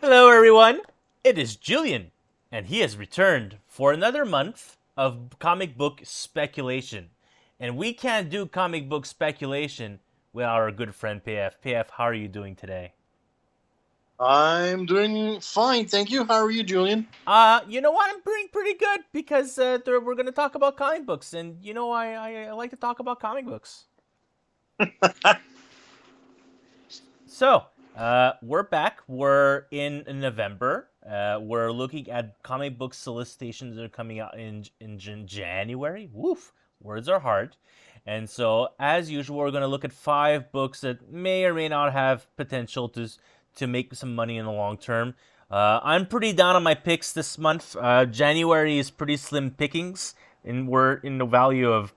Hello, everyone. It is Julian, and he has returned for another month of comic book speculation. And we can't do comic book speculation without our good friend PF. PF, how are you doing today? I'm doing fine, thank you. How are you, Julian? You know what? I'm doing pretty good because we're going to talk about comic books, and I like to talk about comic books. So, we're back. We're in November. We're looking at comic book solicitations that are coming out in January. Woof, words are hard. And so, as usual, we're going to look at 5 books that may or may not have potential to make some money in the long term. I'm pretty down on my picks this month. January is pretty slim pickings, and we're in the value of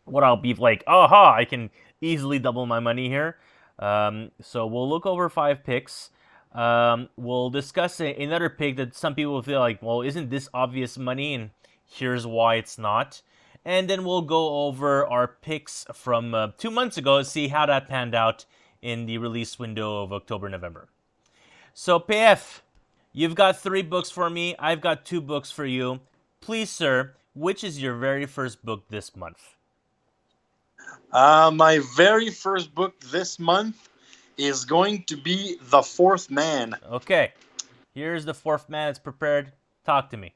what I'll be like, aha, I can easily double my money here. So we'll look over 5 picks. We'll discuss another pick that some people feel like, well, isn't this obvious money? And here's why it's not. And then we'll go over our picks from 2 months ago, see how that panned out in the release window of October, November. So, PF, you've got 3 books for me. I've got 2 books for you. Please, sir, which is your very first book this month? My very first book this month is going to be The Fourth Man. Okay, here's the fourth man that's prepared. Talk to me.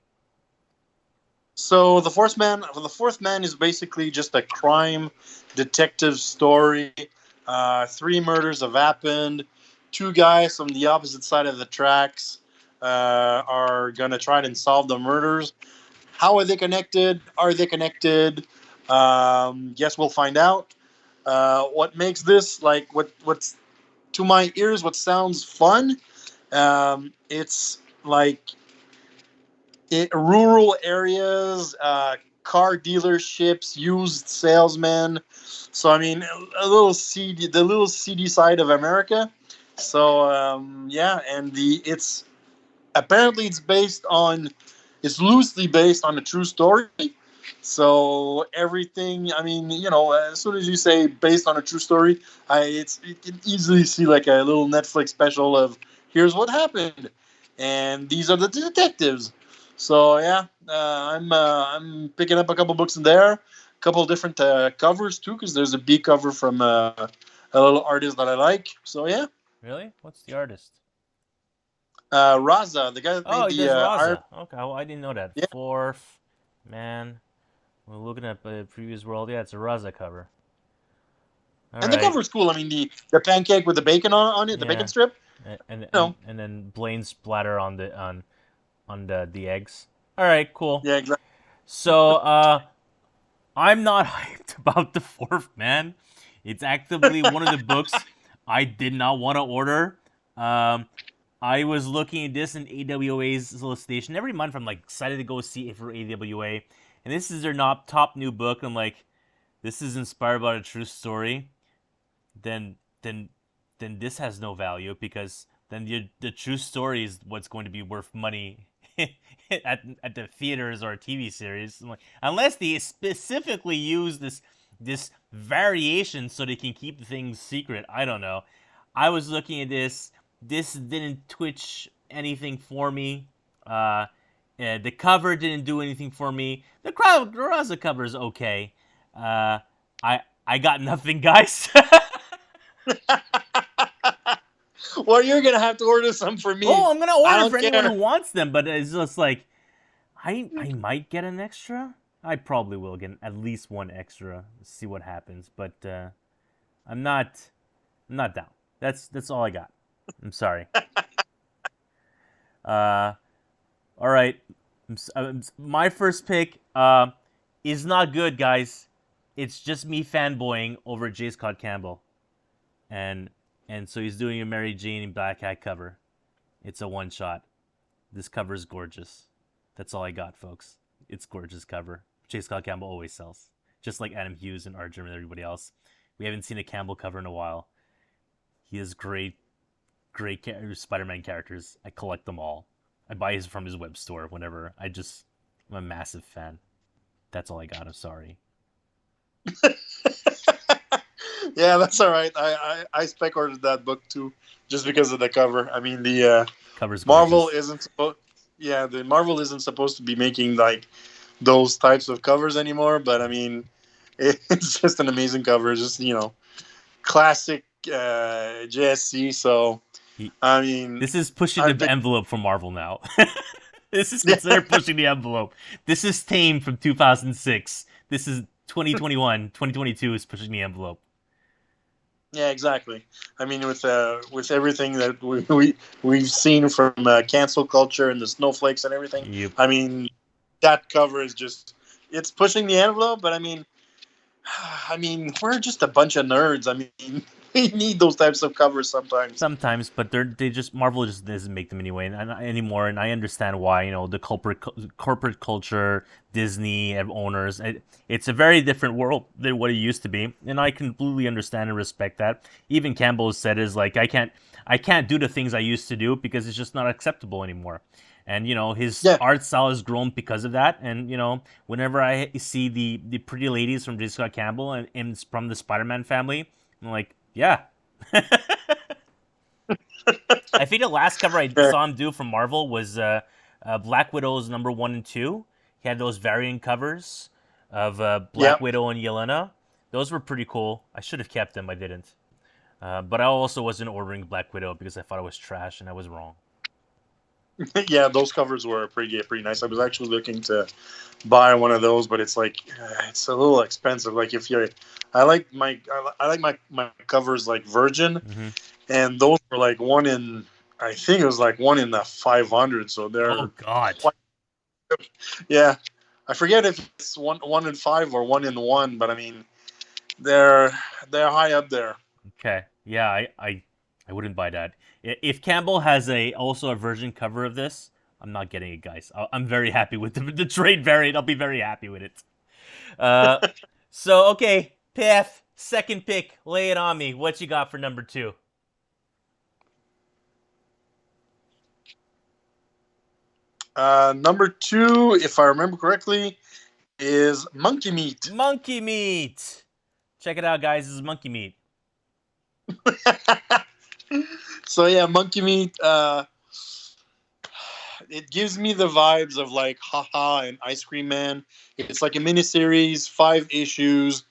So the Fourth Man is basically just a crime detective story. 3 murders have happened. 2 guys from the opposite side of the tracks are gonna try and solve the murders. How are they connected? Are they connected? Guess we'll find out. What makes this what's to my ears? What sounds fun? It's like rural areas, car dealerships, used salesmen. So I mean, a little seedy, the little seedy side of America. So yeah, and it's apparently it's loosely based on a true story. So everything, I mean, as soon as you say based on a true story, you can easily see like a little Netflix special of here's what happened, and these are the detectives. So yeah, I'm picking up a couple books in there, a couple different covers too, because there's a B cover from a little artist that I like. So yeah, Really? What's the artist? Raza, the guy that Oh, made he the does art. Raza. Okay, well, I didn't know that. Yeah, Fourth man. We're looking at the previous world. Yeah, it's a Raza cover. All and the right. cover is cool. I mean, the pancake with the bacon on it, the bacon Yeah. strip. And and You know, and, and then Blaine splatter on the eggs. All right, cool. yeah, exactly. So, I'm not hyped about the fourth man. It's actively one of the books I did not want to order. Um, I was looking at this in AWA's solicitation. Every month I'm like excited to go see it for AWA. And this is their not top new book. I'm like, this is inspired by a true story. Then then then this has no value because then the true story is what's going to be worth money at the theaters or a TV series. I'm like, unless they specifically use this variation so they can keep things secret. I don't know. I was looking at this. This didn't twitch anything for me. The cover didn't do anything for me. The Raza cover is okay. I got nothing, guys. Well, you're gonna have to order some for me. Oh, I'm gonna I order for don't anyone who care. wants them, but it's just like I might get an extra. I probably will get at least one extra. See what happens, but I'm not I'm not down. That's all I got. I'm sorry. Uh, all right. My first pick is not good, guys. It's just me fanboying over J. Scott Campbell, and and so he's doing a Mary Jane and Black Hat cover. It's a one shot. This cover is gorgeous. That's all I got, folks. It's gorgeous cover. J. Scott Campbell always sells, just like Adam Hughes and Arjun and everybody else. We haven't seen a Campbell cover in a while. He has great Spider-Man characters. I collect them all. I buy his from his web store whenever. I'm a massive fan. That's all I got. I'm sorry. Yeah, that's all right. I spec ordered that book too, just because of the cover. I mean, the Cover's Marvel gorgeous. isn't supposed. Yeah, the Marvel isn't supposed to be making like those types of covers anymore. But I mean, it's just an amazing cover. It's just classic JSC. So He, I mean, this is pushing I'm the big. envelope for Marvel now. This is Yeah, considered pushing the envelope. This is Tame from 2006. This is 2021. 2022 is pushing the envelope. yeah, exactly. I mean, with everything that we've seen from cancel culture and the snowflakes and everything. Yep. I mean, that cover is just it's pushing the envelope. But I mean, we're just a bunch of nerds. I mean, we need those types of covers sometimes. Sometimes, but they just Marvel just doesn't make them anyway anymore, and I understand why. The corporate culture, Disney and owners. It's a very different world than what it used to be, and I completely understand and respect that. Even Campbell has said is like I can't do the things I used to do because it's just not acceptable anymore. And his Yeah, art style has grown because of that. And whenever I see the pretty ladies from J. Scott Campbell and from the Spider-Man family, I'm like, yeah. I think the last cover I yeah, saw him do from Marvel was Black Widow's number 1 and 2. He had those variant covers of yeah. Black Widow and Yelena. Those were pretty cool. I should have kept them. I didn't. But I also wasn't ordering Black Widow because I thought it was trash, and I was wrong. Yeah, those covers were pretty nice. I was actually looking to buy one of those, but it's like it's a little expensive. Like if you're, I like my covers like Virgin, Mm-hmm. and those were like one in I think it was like one in the 500. So Oh they're God. quite, yeah. I forget if it's one in five or one in one, but I mean they're they're high up there. Okay. Yeah, I wouldn't buy that. If Campbell has also a version cover of this, I'm not getting it, guys. I'm very happy with the trade variant. I'll be very happy with it. Uh, so okay, Piff, second pick, lay it on me. What you got for number 2? Number two, if I remember correctly, is Monkey Meat. Monkey meat. Check it out, guys. This is monkey meat. So yeah, Monkey Meat. It gives me the vibes of like Haha and Ice Cream Man. It's like a miniseries, 5 issues.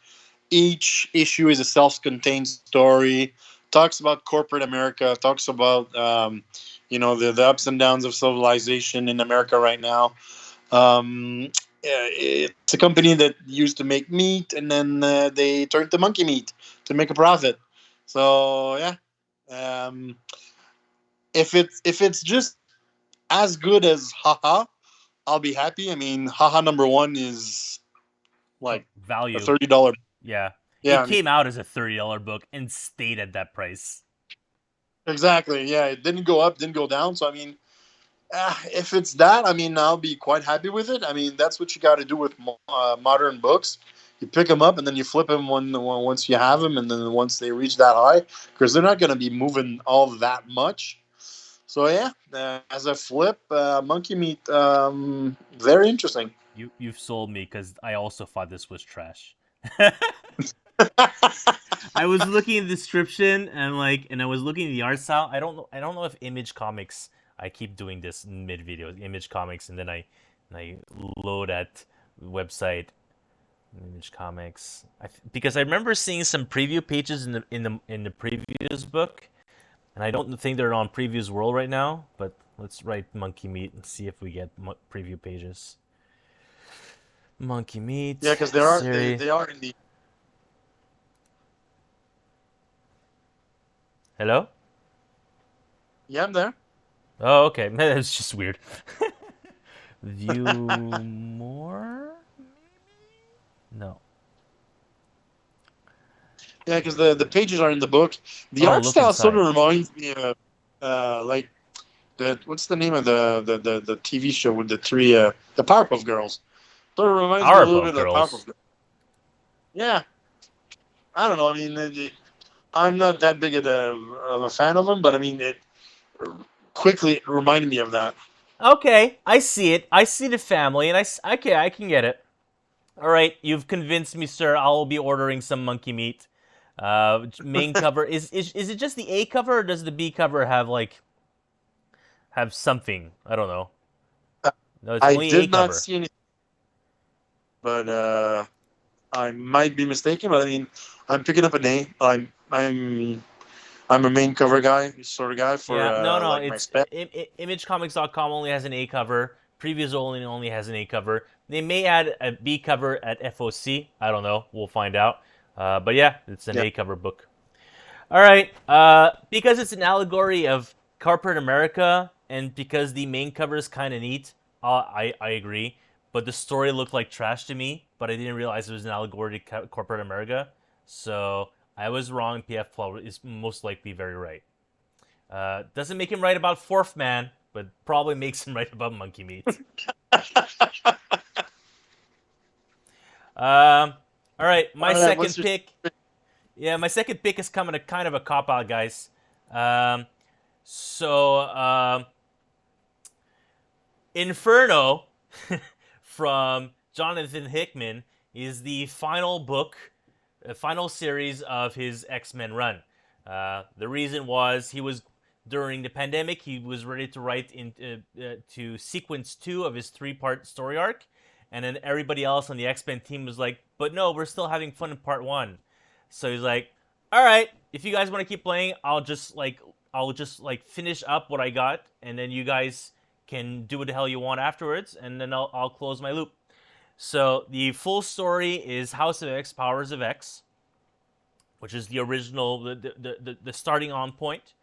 Each issue is a self-contained story. Talks about corporate America. Talks about the ups and downs of civilization in America right now. Yeah, it's a company that used to make meat, and then they turned to monkey meat to make a profit. So yeah, um, if it's just as good as Haha, I'll be happy. I mean, Haha number one is like a Value. $30. Yeah. Yeah, It I mean, came out as a $30 book and stayed at that price. exactly. Yeah, it didn't go up, didn't go down. So I mean, if it's that, I mean, I'll be quite happy with it. I mean, that's what you got to do with modern books. You pick them up and then you flip them once you have them, and then once they reach that high, because they're not going to be moving all that much. So yeah, as a flip, monkey meat, very interesting. You've sold me because I also thought this was trash. I was looking at the description and I was looking at the art style. I don't know if Image Comics. I keep doing this mid video. Image Comics, and then I load at website Image Comics. Because I remember seeing some preview pages in the previous book, and I don't think they're on Previews World right now. But let's write Monkey Meat and see if we get preview pages. Monkey Meat. Yeah, because they are in the. Hello? Yeah, I'm there. Oh, okay. That's just weird. View more? No. Yeah, because the pages are in the book. The Oh, art look style sort inside. of reminds me of like what's the name of the TV show with the three the Powerpuff Girls. Sort of reminds me a little bit Powerpuff of the Powerpuff Girls. Girls. Yeah, I don't know. I mean, I'm not that big of a fan of them, but I mean, it quickly reminded me of that. Okay, I see it. I see the family, and I can get it. All right, you've convinced me, sir. I'll be ordering some monkey meat. Main cover is it just the A cover, or does the B cover have something? I don't know. No, it's I only A did not cover. see any, but I might be mistaken. But I mean, I'm picking up a name. I'm a main cover guy, sort of guy for Yeah, no, no. like my It's spec. ImageComics.com only has an A cover. Previews only has an A cover. They may add a B cover at FOC. I don't know. We'll find out. But yeah, it's an Yeah. A cover book. All right. Because it's an allegory of corporate America, and because the main cover is kind of neat, I agree. But the story looked like trash to me. But I didn't realize it was an allegory to corporate America. So I was wrong. PF Paul is most likely very right. Doesn't make him right about Fourth Man, but probably makes him right about Monkey Meat. All right, my All right, what's second your pick. Yeah, my second pick is coming to kind of a cop out, guys. Um, so Inferno from Jonathan Hickman is the final book, final series of his X-Men run. The reason was he was during the pandemic. He was ready to write to sequence 2 of his 3-part story arc, and then everybody else on the X-Men team was like, "But no, we're still having fun in part 1." So he's like, "All right, if you guys want to keep playing, I'll just finish up what I got, and then you guys can do what the hell you want afterwards, and then I'll close my loop." So the full story is House of X, Powers of X, which is the original, the starting on point.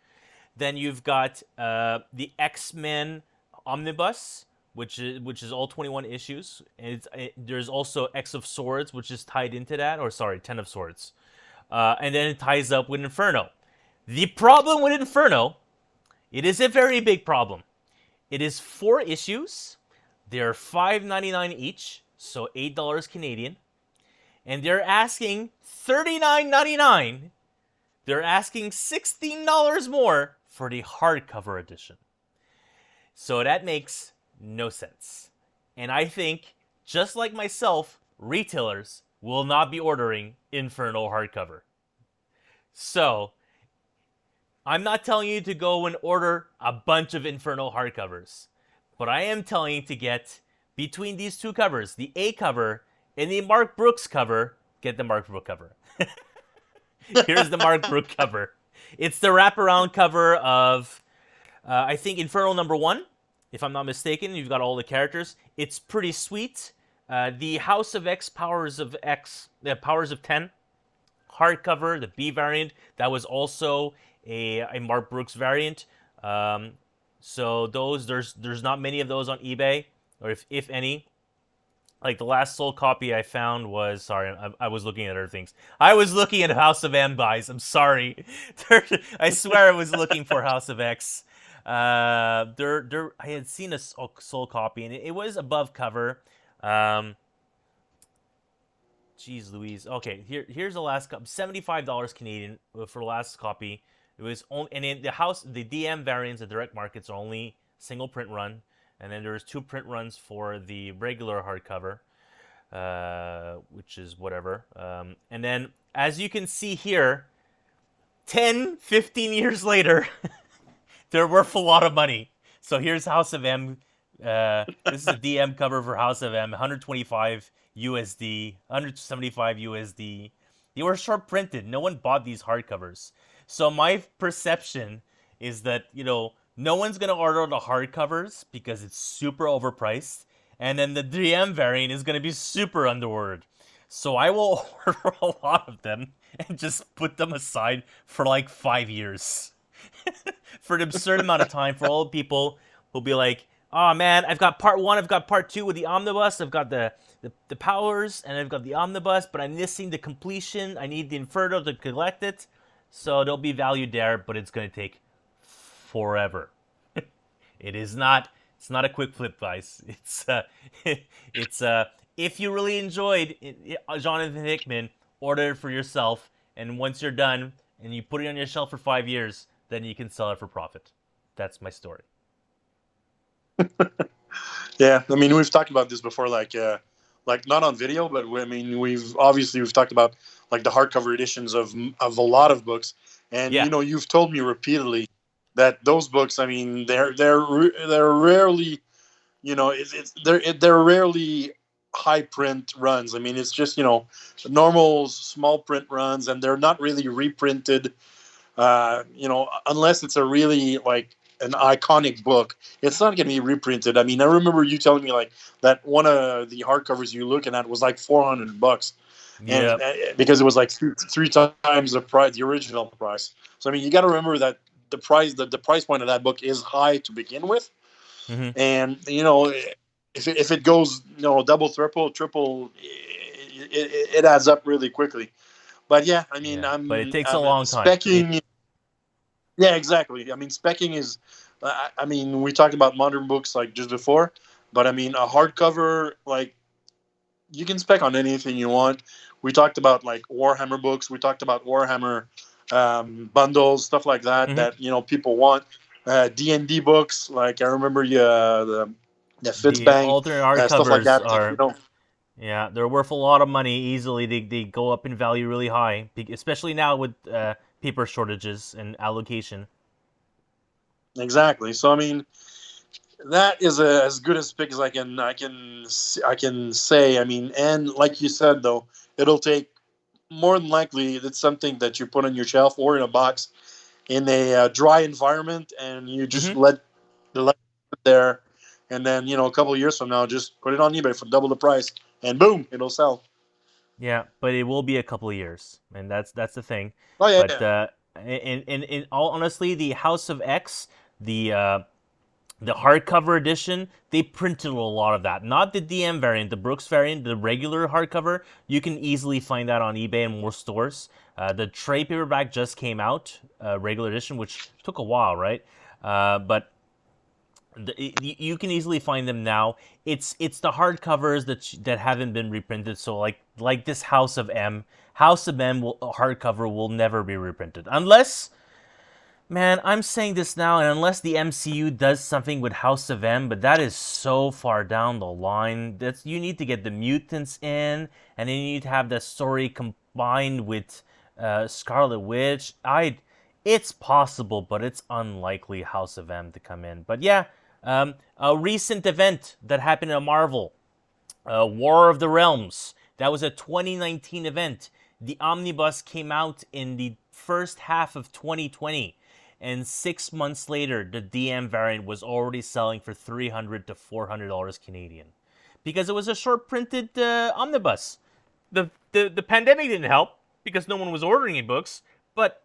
Then you've got the X-Men Omnibus, which is all 21 issues, and there's also X of Swords, which is tied into that, or sorry, 10 of Swords, and then it ties up with Inferno. The problem with Inferno, it is a very big problem. It is 4 issues. They're $5.99 each, so $8 Canadian, and they're asking $39.99. They're asking $16 more for the hardcover edition. So that makes no sense. And I think, just like myself, retailers will not be ordering Inferno hardcover. So, I'm not telling you to go and order a bunch of Inferno hardcovers, but I am telling you to get between these 2 covers, the A cover and the Mark Brooks cover, get the Mark Brooks cover. Here's the Mark Brooks cover. It's the wraparound cover of, I think, Inferno #1, if I'm not mistaken. You've got all the characters. It's pretty sweet. The House of X, Powers of X, the Powers of 10 hardcover, the B variant, that was also a Mark Brooks variant. So there's not many of those on eBay, or if any. Like the last sold copy I found was, sorry, I was looking at other things. I was looking at House of M, guys. I'm sorry. I swear I was looking for House of X. I had seen a sold copy, and it was above cover. Jeez Louise. Okay, here's the last copy. $75 Canadian for the last copy. It was only, and in the DM variants, the direct markets are only single print run. And then there's 2 print runs for the regular hardcover, which is whatever. And then, as you can see here, 10, 15 years later, they're worth a lot of money. So here's House of M. This is a DM cover for House of M, 125 USD, 175 USD. They were short printed. No one bought these hardcovers. So my perception is that, no one's going to order the hardcovers because it's super overpriced. And then the DM variant is going to be super underordered. So I will order a lot of them and just put them aside for like 5 years. For an absurd amount of time, for all the people who'll be like, "Oh man, I've got part 1, I've got part 2 with the omnibus, I've got the powers, and I've got the omnibus, but I'm missing the completion. I need the Inferno to collect it." So there'll be value there, but it's going to take forever. It's not a quick flip, guys. It's if you really enjoyed Jonathan Hickman, order it for yourself, and once you're done and you put it on your shelf for 5 years, then you can sell it for profit. That's my story. Yeah, I mean, we've talked about this before, like not on video, but we've talked about like the hardcover editions of a lot of books. And Yeah. you've told me repeatedly that those books, I mean, they're rarely, they're rarely high print runs. I mean, it's just normal small print runs, and they're not really reprinted. Unless it's a really like an iconic book, it's not going to be reprinted. I mean, I remember you telling me like that one of the hardcovers you're looking at was like $400, and Yep. because it was like three times the price, the original price. So I mean, you got to remember that the price point of that book is high to begin with, Mm-hmm. and if it goes double, triple, it adds up really quickly. But yeah, I mean, Yeah. But it takes a I'm long time. specking. Yeah, exactly. I mean, specking is. I mean, we talked about modern books like just before, but I mean, a hardcover, like, you can spec on anything you want. We talked about like Warhammer books. We talked about Warhammer bundles, stuff like that. Mm-hmm. That people want. D&D books, like I remember, the The Fitzbang, alternate stuff like hardcovers that. are, yeah, they're worth a lot of money easily. They go up in value really high, especially now with paper shortages and allocation. Exactly. So I mean, that is as good a pick as I can say. I mean, and like you said though, it'll take more than likely it's something that you put on your shelf or in a box in a dry environment, and you just Mm-hmm. let it there, and then a couple of years from now, just put it on eBay for double the price, and boom, it'll sell. Yeah, but it will be a couple of years, and that's the thing. Oh yeah, But yeah, in all honestly, the House of X, the hardcover edition, they printed a lot of that. Not the DM variant, the Brooks variant, the regular hardcover. You can easily find that on eBay and more stores. The trade paperback just came out, regular edition, which took a while, right? But you can easily find them now. It's the hardcovers that haven't been reprinted. So like this House of M hardcover will never be reprinted unless, man, I'm saying this now, and unless the MCU does something with House of M, but that is so far down the line. That's you need to get the mutants in, and then you need to have the story combined with Scarlet Witch. It's possible, but it's unlikely House of M to come in. But yeah, a recent event that happened at Marvel, War of the Realms. That was a 2019 event. The omnibus came out in the first half of 2020, and 6 months later, the DM variant was already selling for $300 to $400 Canadian, because it was a short printed omnibus. The pandemic didn't help because no one was ordering e-books, but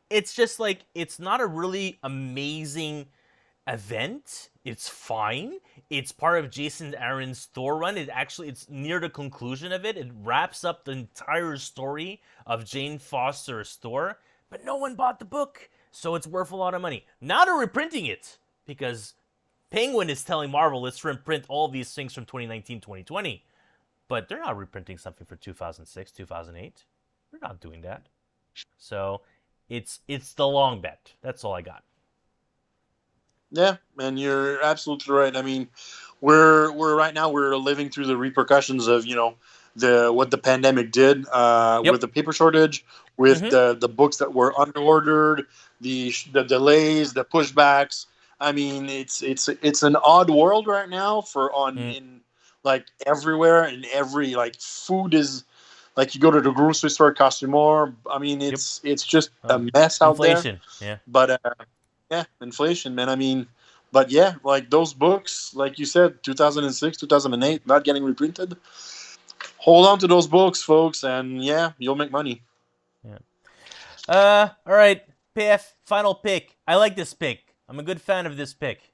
it's just like it's not a really amazing event. It's fine. It's part of Jason Aaron's Thor run. It's near the conclusion of it. It wraps up the entire story of Jane Foster's Thor, but no one bought the book, so it's worth a lot of money. Now they're reprinting it because Penguin is telling Marvel, let's reprint all these things from 2019, 2020. But they're not reprinting something for 2006, 2008. They're not doing that. So it's the long bet. That's all I got. yeah, and you're absolutely right. I mean, we're right now we're living through the repercussions of the what the pandemic did with Yep. the paper shortage, with Mm-hmm. the books that were underordered, the delays, the pushbacks. I mean, it's an odd world right now for on Mm. in like everywhere, and every like food is like you go to the grocery store, it costs you more. I mean, Yep. it's just a mess out there. Inflation. Yeah. But yeah, inflation, man. I mean, but yeah, like those books, like you said, 2006, 2008, not getting reprinted. Hold on to those books, folks, and yeah, you'll make money. Yeah. All right. PF, final pick. I like this pick. I'm a good fan of this pick.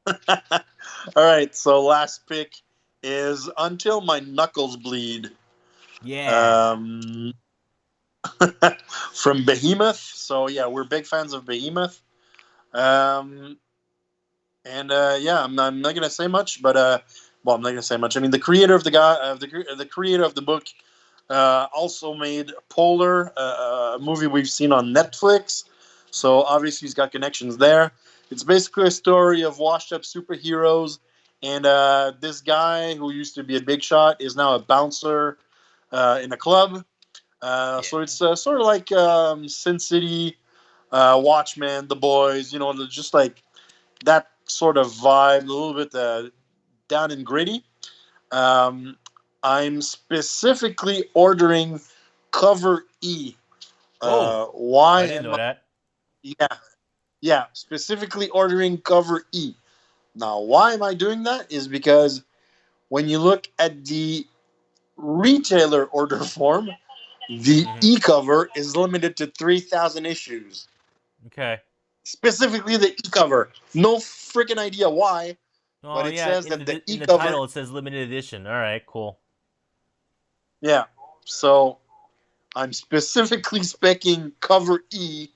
All right, so last pick is Until My Knuckles Bleed. Yeah. Um, from Behemoth. So yeah, we're big fans of Behemoth. Um, and yeah, I'm not gonna say much, but well, I'm not gonna say much. I mean, the creator of the creator of the book also made Polar, a movie we've seen on Netflix. So obviously he's got connections there. It's basically a story of washed-up superheroes, and this guy who used to be a big shot is now a bouncer in a club. Yeah. So it's sort of like Sin City, Watchmen, The Boys. You know, just like that sort of vibe, a little bit down and gritty. Um, I'm specifically ordering cover E. Oh, Why I didn't am know I? that. Yeah, yeah, specifically ordering cover E. Now, why am I doing that? Is because when you look at the retailer order form, the Hmm. e cover is limited to 3,000 issues. Okay. Specifically, the e cover. No freaking idea why, but Oh it yeah, says that the in e the cover. title it says limited edition. All right, cool. Yeah. So I'm specifically specking cover E,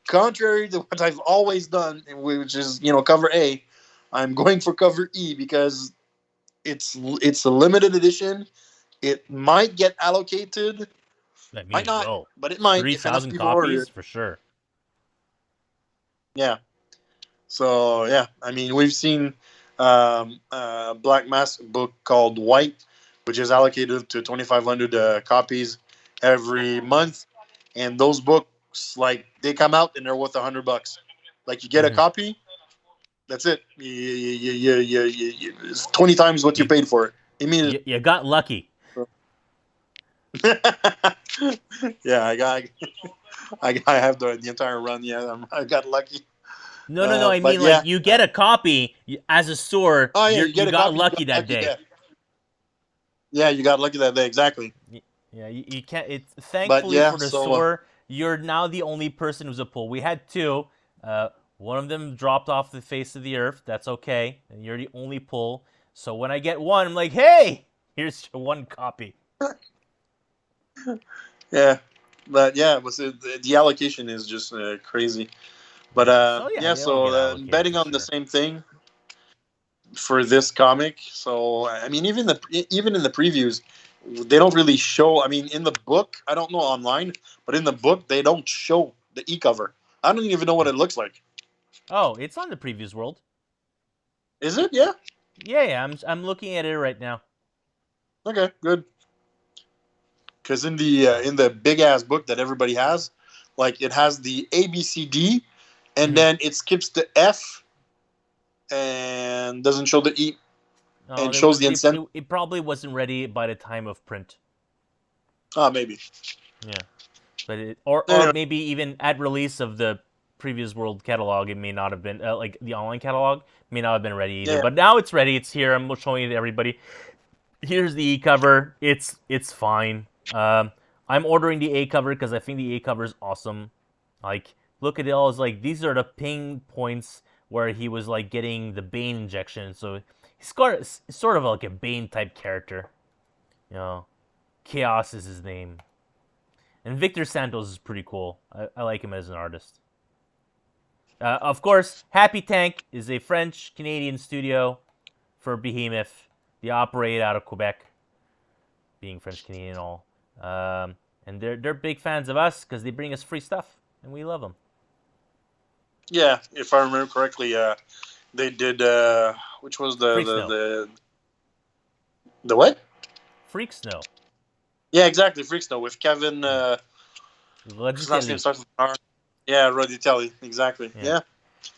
contrary to what I've always done, which is cover A. I'm going for cover E because it's a limited edition. It might get allocated, I mean, might it not, will. but it might Three if enough thousand people order copies it. for sure. Yeah. So yeah, I mean we've seen a Black Mask book called White, which is allocated to 2,500 copies every month, and those books like they come out and they're worth $100. Like you get a Hmm. copy, that's it. It's 20 times what you You, paid for it immediately. you got lucky. Yeah, I have the entire run. Yeah, I got lucky. No. I But mean, like yeah. you get a copy as a store. Oh yeah, you You get a got copy. You lucky got that lucky. day. Yeah, yeah, you got lucky that day. Exactly. Yeah, you can't. It's But thankfully yeah, for the so store. You're now the only person who's a pull. We had two. One of them dropped off the face of the earth. That's okay. And you're the only pull. So when I get one, I'm like, hey, here's your one copy. yeah, but yeah, the allocation is just crazy. But So yeah, yeah, they all so get allocated betting for on the sure. same thing for this comic. So I mean, even in the previews, they don't really show. I mean, in the book, I don't know online, but in the book, they don't show the e cover. I don't even know what it looks like. Oh, it's on the previews world. Is it? Yeah. Yeah. I'm looking at it right now. Okay. Good. Because So. in the big ass book that everybody has, like it has the A B C D, and Mhm. then it skips the F and doesn't show the E Oh, and shows the incentive. it probably wasn't ready by the time of print. Ah, maybe. Yeah, but or Anyway, maybe even at release of the previous world catalog, it may not have been like the online catalog may not have been ready either. yeah, But now it's ready. It's here. I'm showing it to everybody. Here's the E cover. It's fine. I'm ordering the A cover because I think the A cover is awesome. Like, look at it all. It's like these are the ping points where he was like getting the Bane injection. So he's got sort of like a Bane type character. You know, Chaos is his name. And Victor Santos is pretty cool. I like him as an artist. Of course, Happy Tank is a French Canadian studio for Behemoth. They operate out of Quebec, being French Canadian and all. And they're big fans of us because they bring us free stuff, and we love them. yeah. If I remember correctly, they did. Which was Freak Snow. the what? Freak Snow. Yeah, exactly. Freak Snow with Kevin. Yeah. His last name Logitelli. starts with R. Yeah, Roditelli. Exactly. Yeah. Yeah.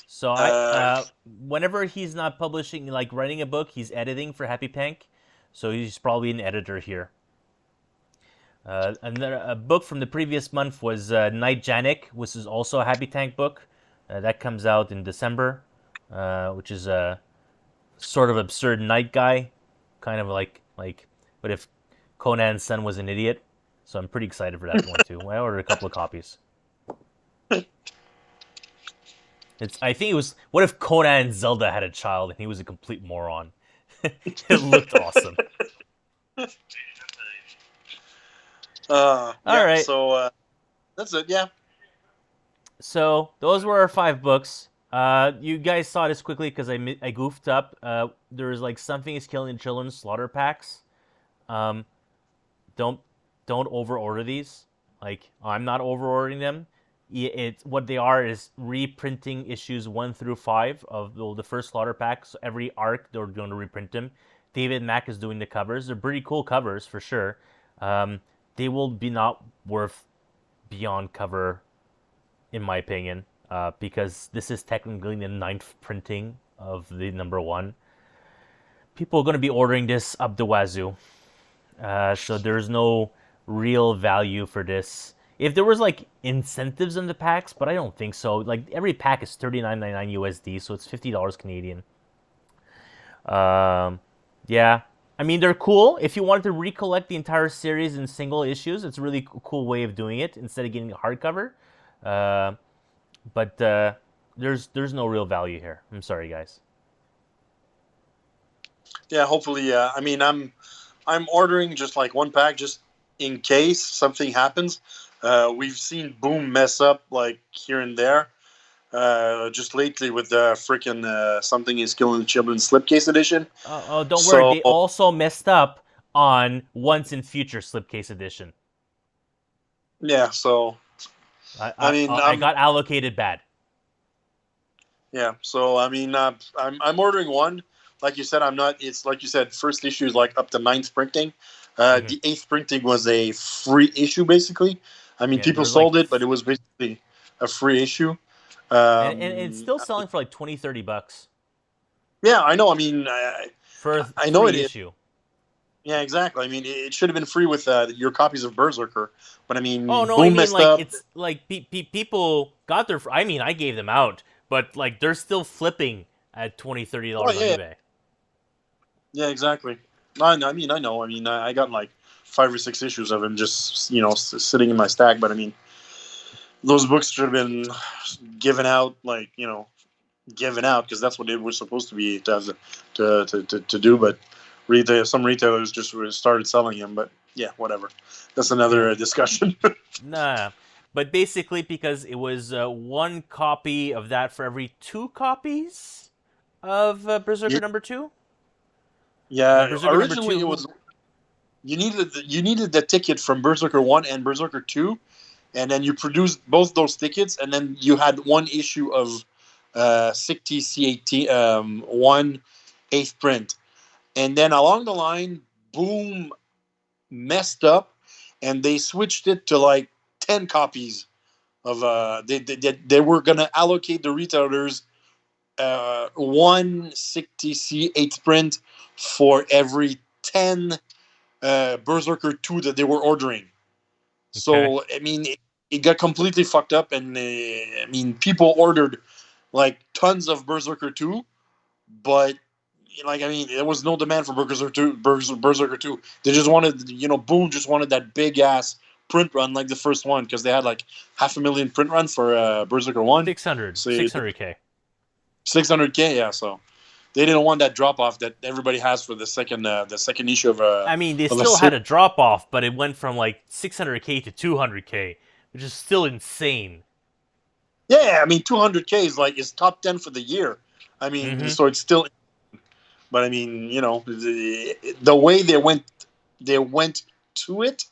So Uh, whenever he's not publishing, like writing a book, he's editing for Happy Tank. So he's probably an editor here. Another a book from the previous month was Night Janik, which is also a Happy Tank book. That comes out in December, which is a sort of absurd night guy, kind of like. But if Conan's son was an idiot, so I'm pretty excited for that one too. I ordered a couple of copies. I think it was. What if Conan and Zelda had a child and he was a complete moron? It looked awesome. All yeah. right. So that's it. Yeah. So those were our 5 books. You guys saw this quickly because I goofed up. There was like Something is Killing the Children slaughter packs. Um, don't don't over order these. Like I'm not over ordering them. It's what they are is reprinting issues 1 through 5 of the first slaughter pack. So every arc they're going to reprint them. David Mack is doing the covers. They're pretty cool covers for sure. Um, they will be not worth beyond cover, in my opinion, because this is technically the 9th printing of the number 1. People are going to be ordering this up the wazoo. So there's no real value for this. If there was like incentives in the packs, but I don't think so. Like every pack is $39.99 USD, so it's $50 Canadian. Yeah, I mean they're cool. If you wanted to recollect the entire series in single issues, it's a really cool way of doing it instead of getting a hardcover. But there's no real value here. I'm sorry, guys. Yeah, hopefully. I mean, I'm ordering just like one pack just in case something happens. We've seen Boom mess up like here and there. Just lately with the freaking Something is Killing the Children slipcase edition. Oh, don't worry. So They also messed up on Once and Future slipcase edition. yeah, so I I I, mean, I got allocated bad. yeah, so I mean, I'm ordering one. Like you said, I'm not. It's like you said, first issue is like up to 9th printing. Mm-hmm. The 8th printing was a free issue, basically. I mean, Yeah, people there's like, sold it, but it was basically a free issue. and it's still selling for like 20-30 bucks Yeah, I know. I mean, for a I know it free is. issue. Yeah, exactly. I mean, it should have been free with your copies of Berserker, but I Oh mean, no, I Boom mean messed like up. it's like people got their. I mean, I gave them out, but like they're still flipping at Oh $20-30 on yeah, eBay. yeah, exactly. I mean, I know. I mean, I got like 5 or 6 issues of him just sitting in my stack. But I mean, those books should have been given out, like given out because that's what it was supposed to be to do. But some retailers just started selling them. But yeah, whatever. That's Yeah, another discussion. nah. But basically, because it was one copy of that for every 2 copies of Berserker Yeah, number 2. yeah. Berserker number Originally, it 2. was you needed the ticket from Berserker 1 and Berserker 2, and then you produced both those tickets, and then you had one issue of SIKTC 1/8 print, and then along the line, Boom messed up, and they switched it to like 10 copies of they were gonna allocate the retailers one SIKTC 8th print for every 10 Berserker 2 that they were ordering. Okay. So I mean, it got completely fucked up, and I mean, people ordered like tons of Berserker 2, but like I mean, there was no demand for Berserker 2. Berserker 2. They just wanted, Boom just wanted that big ass print run like the first one because they had like 500,000 print run for Berserker 1. 600. So 600K. 600K, yeah. So they didn't want that drop off that everybody has for the second issue of I mean, they a still series. had a drop off, but it went from like 600K to 200K, which is still insane. Yeah, I mean 200K is top 10 for the year. I mean, Mm-hmm. so it's still, but I mean, the way they went to it.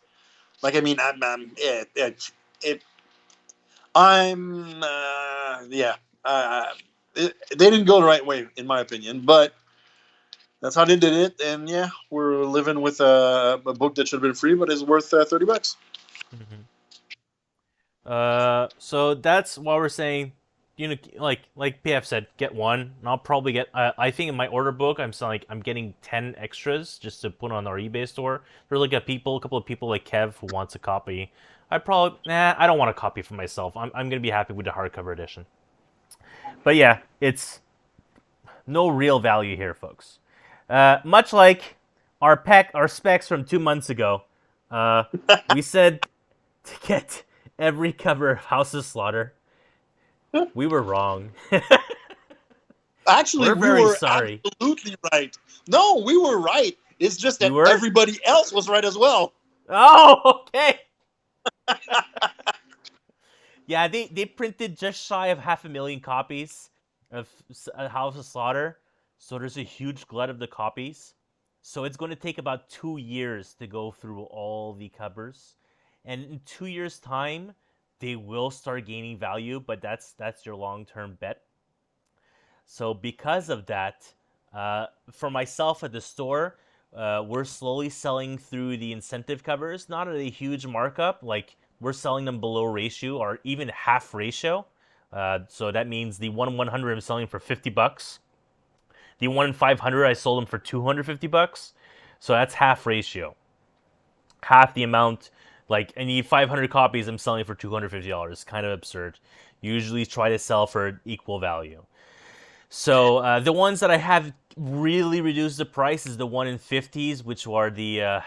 Like I mean, yeah, they didn't go the right way in my opinion, but that's how they did it, and yeah, we're living with a book that should have been free, but is worth $30. Mm-hmm. So that's why we're saying, like PF said, get one. And I'll probably get. I think in my order book, I'm getting 10 extras just to put on our eBay store. There's like a couple of people like Kev who wants a copy. I don't want a copy for myself. I'm gonna be happy with the hardcover edition. But yeah, it's no real value here, folks. Much like our specs from 2 months ago, we said to get every cover of House of Slaughter. We were wrong. Actually, We're we very were sorry. absolutely right. No, we were right. It's just We that were? everybody else was right as well. Oh, okay. Yeah, they printed just shy of 500,000 copies of House of Slaughter, so there's a huge glut of the copies. So it's going to take about 2 years to go through all the covers, and in 2 years' time, they will start gaining value. But that's your long-term bet. So because of that, for myself at the store, we're slowly selling through the incentive covers, not at a huge markup. Like we're selling them below ratio or even half ratio. So that means the 1/100 I'm selling for $50. The 1/500 I sold them for $250. So that's half ratio, half the amount. Like I need 500 copies, I'm selling for $250. Kind of absurd. Usually try to sell for equal value. So the ones that I have really reduced the price is the 1 in 50s, which are the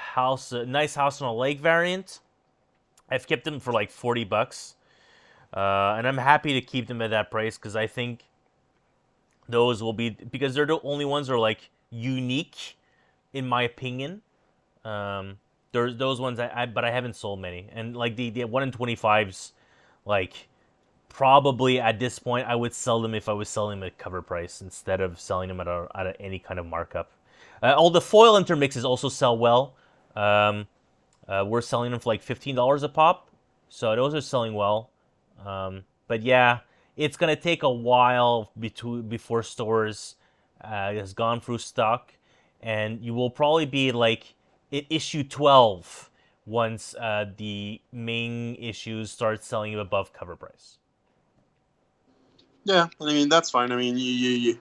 nice house on a lake variant. I've kept them for like $40, and I'm happy to keep them at that price because I think those will be, because they're the only ones that are like unique, in my opinion. There's those ones but I haven't sold many, and like the 1 in 25s, like probably at this point I would sell them if I was selling them at cover price instead of selling them at any kind of markup. All the foil intermixes also sell well. We're selling them for like $15 a pop, so those are selling well. But yeah, it's gonna take a while before stores has gone through stock, and you will probably be like at issue 12 once the main issues start selling above cover price. Yeah, I mean that's fine. I mean you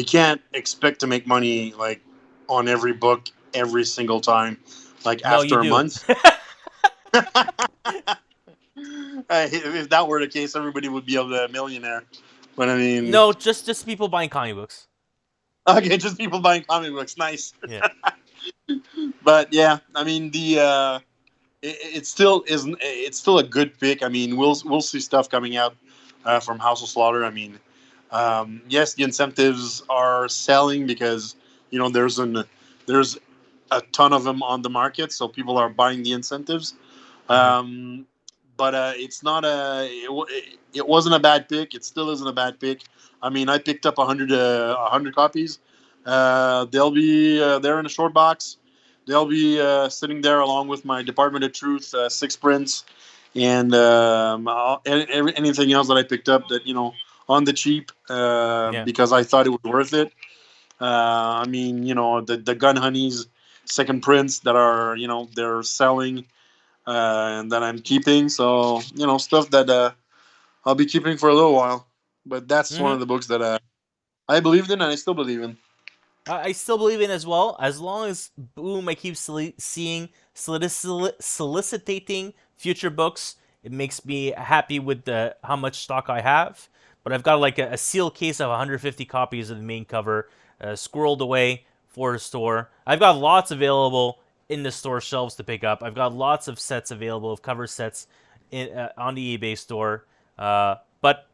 can't expect to make money like on every book every single time, like No, you after a do. month. If that were the case, everybody would be a millionaire. But I mean, No, just people buying comic books. okay, just people buying comic books, nice. Yeah. But yeah, I mean it still isn't. It's still a good pick. I mean, we'll see stuff coming out from House of Slaughter. I mean, yes, the incentives are selling because there's a ton of them on the market, so people are buying the incentives. Mm-hmm. Um, but it's not it wasn't a bad pick. It still isn't a bad pick. I mean, I picked up 100 copies. They'll be there in a short box. They'll be sitting there along with my Department of Truth 6 prints and anything else that I picked up that on the cheap Yeah. because I thought it was worth it. I mean, the Gun Honeys second prints that are they're selling and that I'm keeping. So stuff that I'll be keeping for a little while. But that's one Mm-hmm. of the books that I believed in and I still believe in. I still believe in as well. As long as boom, I keep seeing soliciting future books, it makes me happy with how much stock I have. But I've got like a sealed case of 150 copies of the main cover, squirreled away for the store. I've got lots available in the store shelves to pick up. I've got lots of sets available of cover sets on the eBay store. But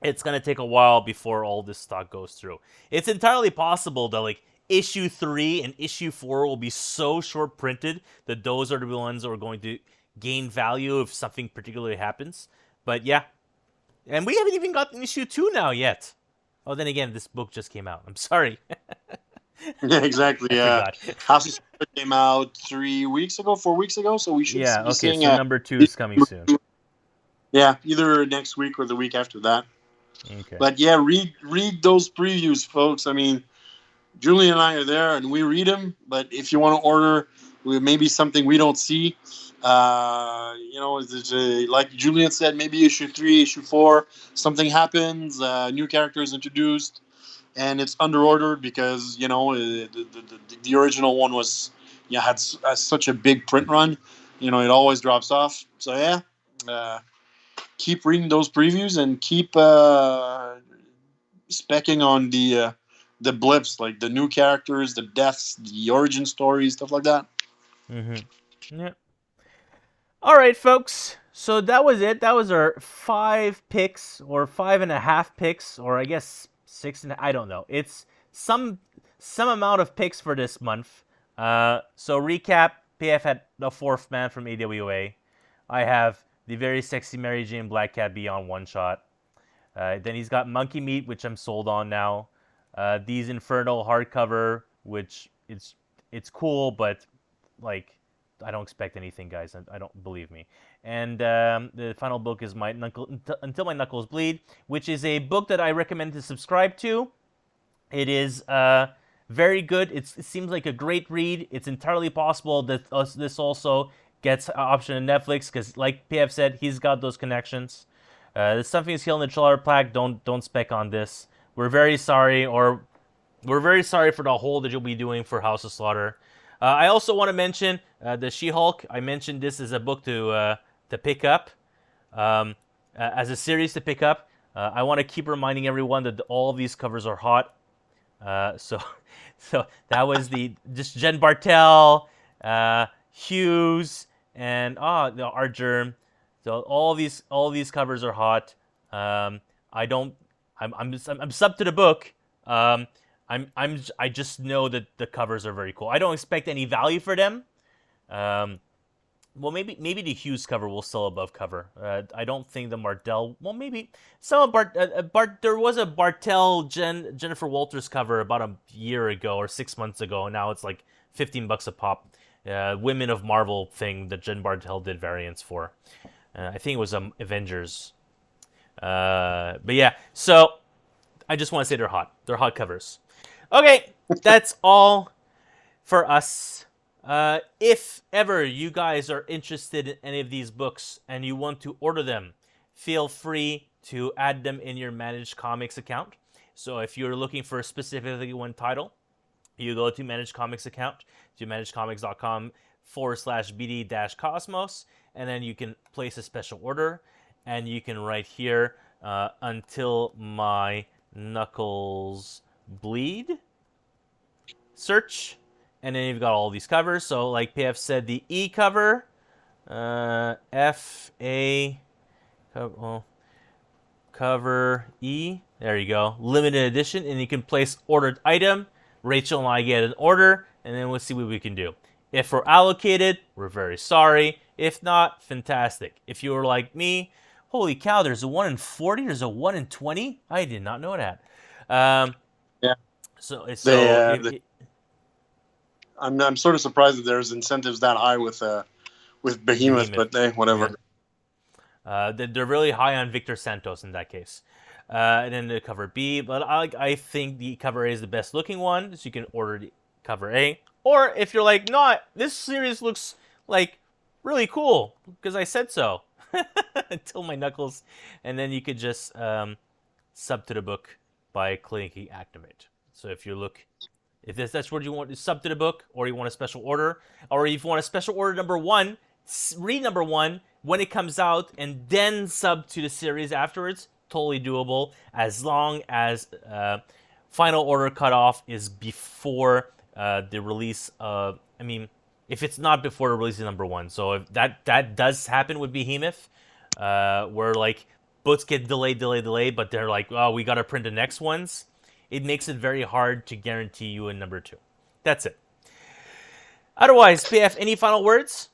it's going to take a while before all this stock goes through. It's entirely possible that like issue 3 and issue 4 will be so short printed that those are the ones that are going to gain value if something particularly happens. But yeah, and we haven't even gotten issue 2 now yet. Oh, then again, this book just came out. I'm sorry. Yeah, exactly. I forgot. House of Spec came out 3 weeks ago, 4 weeks ago, so we should Yeah, be okay, seeing so number 2 is coming soon. yeah, either next week or the week after that. Okay. But yeah, read those previews, folks. I mean, Julie and I are there, and we read them. But if you want to order, maybe something we don't see, like Julian said, maybe issue 3, issue 4, something happens, new character is introduced, and it's underordered because the original one was had such a big print run. It always drops off. So yeah. Keep reading those previews and keep specking on the blips, like the new characters, the deaths, the origin stories, stuff like that. Mm-hmm. Yeah. All right, folks. So that was it. That was our 5 picks, or 5.5 picks, or I guess 6 and I don't know. It's some amount of picks for this month. So recap: PF had the 4th man from AWA. I have the very sexy Mary Jane Black Cat Beyond one shot. Then he's got Monkey Meat, which I'm sold on now. These Inferno Hardcover, which it's cool, but like I don't expect anything, guys. I don't believe me. And the final book is Until My Knuckles Bleed, which is a book that I recommend to subscribe to. It is Very good. It seems like a great read. It's entirely possible that this also gets an option on Netflix because, like PF said, he's got those connections. Something's killing the Triller plaque. Don't spec on this. We're very sorry, or we're very sorry for the hole that you'll be doing for House of Slaughter. I also want to mention the She-Hulk. I mentioned this as a book to pick up, as a series to pick up. I want to keep reminding everyone that all of these covers are hot. So so that was just Jen Bartel, Hughes, and the Art Germ. So all these covers are hot. I don't. I'm sub to the book. I just know that the covers are very cool. I don't expect any value for them. Well, maybe the Hughes cover will sell above cover. I don't think the Martell. Well, maybe some there was a Bartel Jennifer Walters cover about a year ago or 6 months ago. And now it's like $15 a pop. Women of Marvel thing that Jen Bartel did variants for. I think it was Avengers. But yeah, so I just want to say they're hot. They're hot covers. Okay, that's all for us. If ever you guys are interested in any of these books and you want to order them, feel free to add them in your Managed Comics account. So if you're looking for specifically one title, you go to Managed Comics account, to managedcomics.com/BD-Cosmos, and then you can place a special order, and you can write here, until my knuckles bleed, search, and then you've got all these covers. So like PF said, the E cover, cover E, there you go, limited edition, and you can place ordered item. Rachel and I get an order, and then we'll see what we can do. If we're allocated, we're very sorry. If not, fantastic. If you were like me, holy cow, there's a 1 in 40, there's a 1 in 20? I did not know that. Yeah. I'm sort of surprised that there's incentives that high with Behemoth, but whatever. Yeah. They're really high on Victor Santos in that case. And then the cover B, but I think the cover A is the best looking one, so you can order the cover A. Or if you're like, no, this series looks like really cool because I said so. Until my knuckles, and then you could just sub to the book by clicking activate. So if that's what you want to sub to the book, or you want a special order, or if you want a special order number 1, read number 1 when it comes out, and then sub to the series afterwards. Totally doable, as long as final order cutoff is before the release of. I mean, if it's not before the release of number 1. So if that does happen with Behemoth, where like books get delayed, but they're like, oh, we gotta print the next ones. It makes it very hard to guarantee you a number 2. That's it. Otherwise, PF, any final words?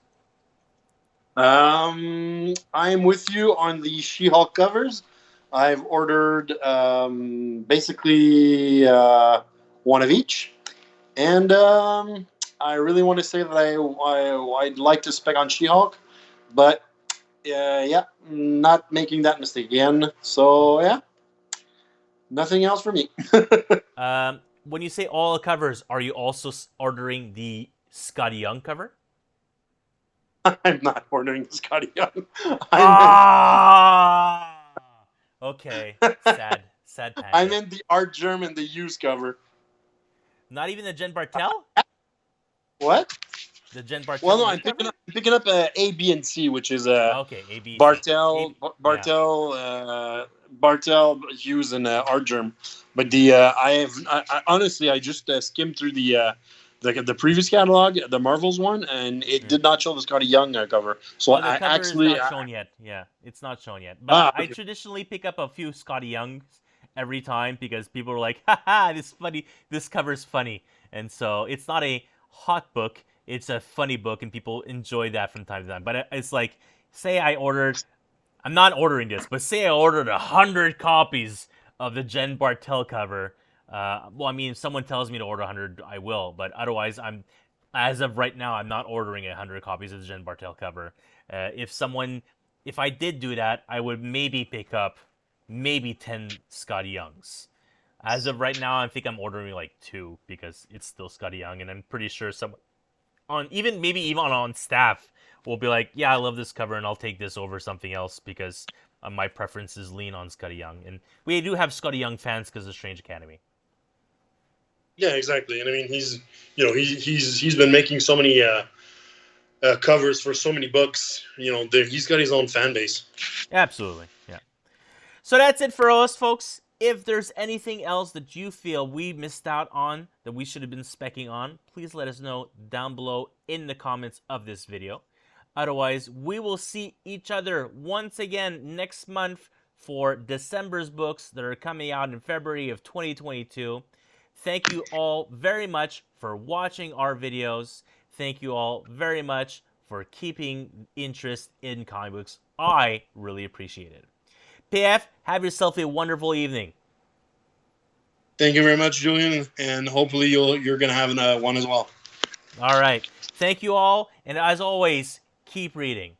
I'm with you on the She-Hulk covers. I've ordered basically one of each, and I really want to say that I'd like to spec on She-Hulk, but not making that mistake again. So yeah, nothing else for me. When you say all the covers, are you also ordering the Scotty Young cover? I'm not ordering the Scotty Young. Okay. Sad tangent. I meant the Art Germ and the Hughes cover. Not even the Jen Bartel? What? The Jen Bartel. Well, no, I'm picking up A, B, and C, which is okay, A, B, Bartel, Hughes, and Art Germ. But I honestly just skimmed through the previous catalog, the Marvels one, and it did not show the Scotty Young cover. So the cover is not shown yet. Yeah, it's not shown yet. But I traditionally pick up a few Scotty Youngs every time because people are like, haha, this cover's funny. And so it's not a hot book, it's a funny book, and people enjoy that from time to time. But it's like, I'm not ordering this, but say I ordered 100 copies of the Jen Bartel cover. Well, I mean, if someone tells me to order 100, I will. But otherwise, as of right now, I'm not ordering 100 copies of the Jen Bartel cover. If I did do that, I would maybe pick up 10 Scotty Youngs. As of right now, I think I'm ordering like 2 because it's still Scotty Young, and I'm pretty sure someone on maybe even on staff will be like, yeah, I love this cover, and I'll take this over something else because my preferences lean on Scotty Young, and we do have Scotty Young fans because of Strange Academy. Yeah, exactly. And I mean, he's been making so many covers for so many books. He's got his own fan base. Absolutely, yeah. So that's it for us, folks. If there's anything else that you feel we missed out on that we should have been specking on, please let us know down below in the comments of this video. Otherwise, we will see each other once again next month for December's books that are coming out in February of 2022. Thank you all very much for watching our videos. Thank you all very much for keeping interest in comic books. I really appreciate it. PF, have yourself a wonderful evening. Thank you very much, Julian, and hopefully you're going to have one as well. All right. Thank you all, and as always, keep reading.